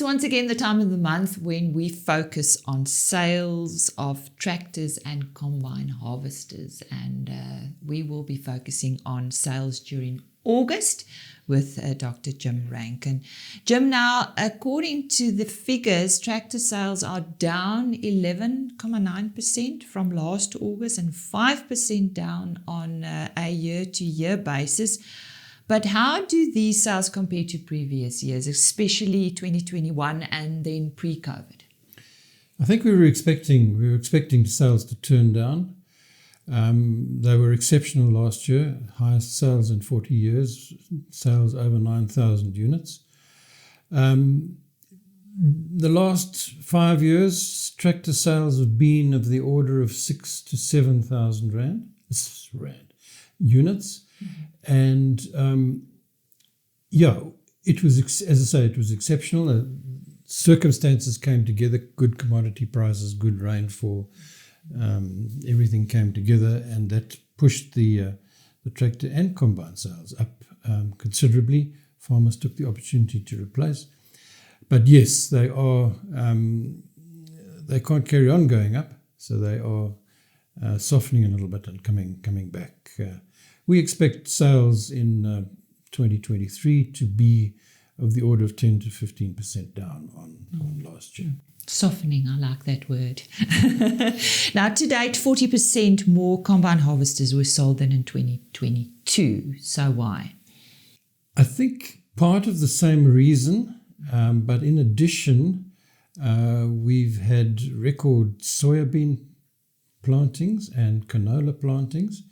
it's once again the time of the month when we focus on sales of tractors and combine harvesters, and we will be focusing on sales during August with Dr. Jim Rankin. Jim, now, according to the figures, tractor sales are down 11.9% from last August and 5% down on a year-to-year basis. But how do these sales compare to previous years, especially 2021 and then pre-COVID? I think we were expecting sales to turn down. They were exceptional last year, highest sales in 40 years, sales over 9,000 units. The last 5 years, tractor sales have been of the order of 6,000 to 7,000 units. And it was, as I say, it was exceptional. Circumstances came together, good commodity prices, good rainfall, everything came together, and that pushed the tractor and combine sales up considerably. Farmers took the opportunity to replace. But yes, they are. They can't carry on going up, so they are softening a little bit and coming back. We expect sales in 2023 to be of the order of 10 to 15% down on last year. Softening, I like that word. Now, to date, 40% more combine harvesters were sold than in 2022. So why? I think part of the same reason, but in addition, we've had record soybean plantings and canola plantings,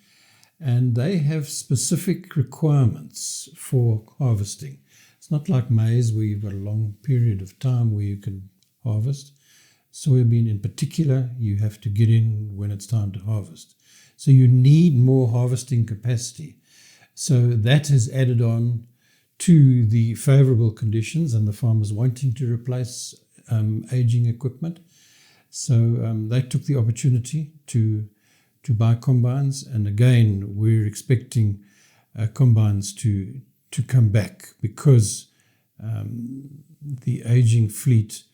and they have specific requirements for harvesting. It's not like maize where you've got a long period of time where you can harvest. Soybean in particular, you have to get in when it's time to harvest. So you need more harvesting capacity. So that has added on to the favourable conditions and the farmers wanting to replace aging equipment. So they took the opportunity to buy combines, and again we're expecting combines to come back because the aging fleet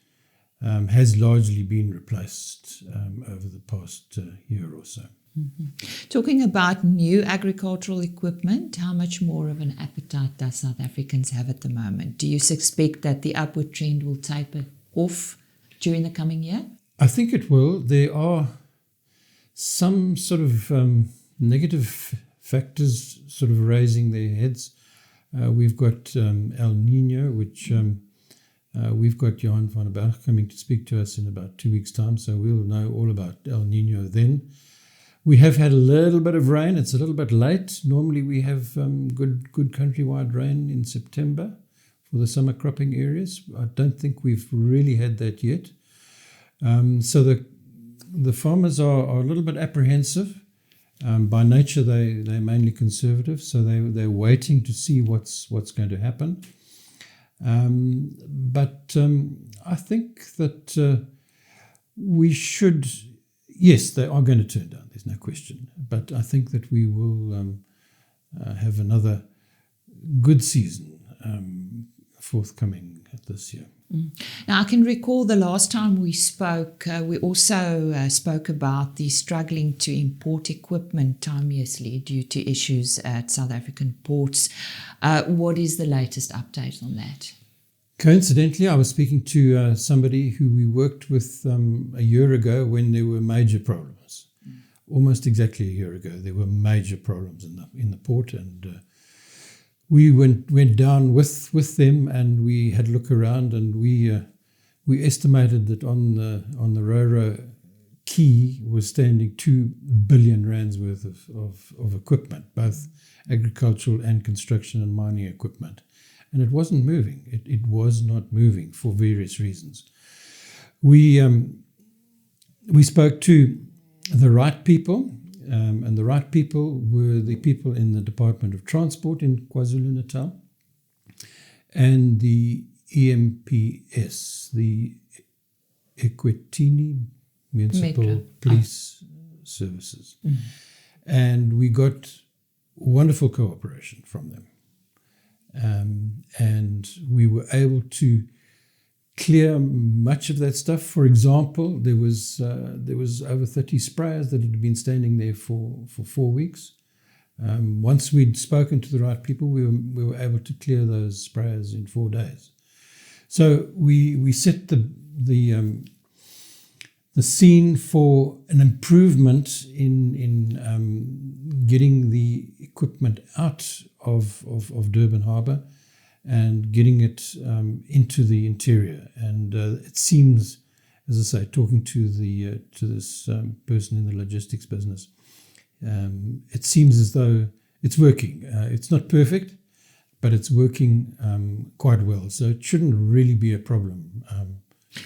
has largely been replaced over the past year or so. Mm-hmm. Talking about new agricultural equipment, how much more of an appetite does South Africans have at the moment? Do you expect that the upward trend will taper off during the coming year? I think it will. There are some sort of negative factors sort of raising their heads. We've got El Nino, which we've got Johan van der Berg coming to speak to us in about 2 weeks' time, so we'll know all about El Nino then. We have had a little bit of rain. It's a little bit late. Normally we have good countrywide rain in September for the summer cropping areas. I don't think we've really had that yet. So the farmers are a little bit apprehensive. By nature, they're mainly conservative, so they're waiting to see what's going to happen. But I think that we should, yes, they are going to turn down, there's no question. But I think that we will have another good season forthcoming this year. Now, I can recall the last time we spoke, we also spoke about the struggling to import equipment timeously due to issues at South African ports. What is the latest update on that? Coincidentally, I was speaking to somebody who we worked with a year ago when there were major problems. Almost exactly a year ago, there were major problems in the port, and we went down with them, and we had a look around, and we estimated that on the Roro quay was standing 2 billion rands worth of equipment, both agricultural and construction and mining equipment, and it wasn't moving. It was not moving for various reasons. We spoke to the right people. And the right people were the people in the Department of Transport in KwaZulu-Natal and the EMPS, the Equitini Municipal Police Services. Mm. And we got wonderful cooperation from them. And we were able to clear much of that stuff. For example, there was over 30 sprayers that had been standing there for 4 weeks. Once we'd spoken to the right people, we were able to clear those sprayers in 4 days. So we set the scene for an improvement in getting the equipment out of Durban Harbour and getting it into the interior. And it seems, as I say, talking to this person in the logistics business, it seems as though it's working. It's not perfect, but it's working quite well. So it shouldn't really be a problem.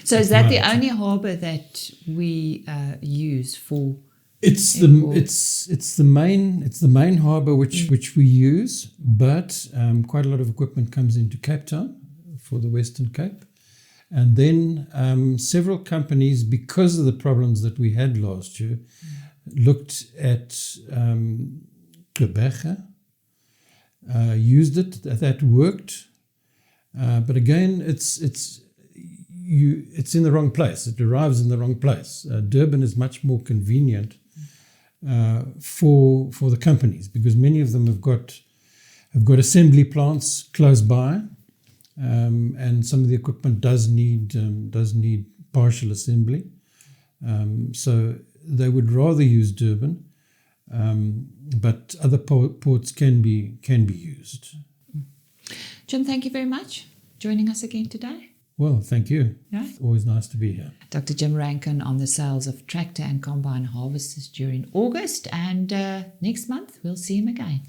So is that the only harbour that we use for? It's the main harbour which we use, but quite a lot of equipment comes into Cape Town for the Western Cape, and then several companies, because of the problems that we had last year, looked at Quebec, used it. That worked, but again, it's in the wrong place. It arrives in the wrong place. Durban is much more convenient for the companies, because many of them have got assembly plants close by, and some of the equipment does need partial assembly. So they would rather use Durban, but other ports can be used. Jim, thank you very much for joining us again today. Well, thank you. Yeah. It's always nice to be here. Dr. Jim Rankin on the sales of tractor and combine harvesters during August, and next month we'll see him again.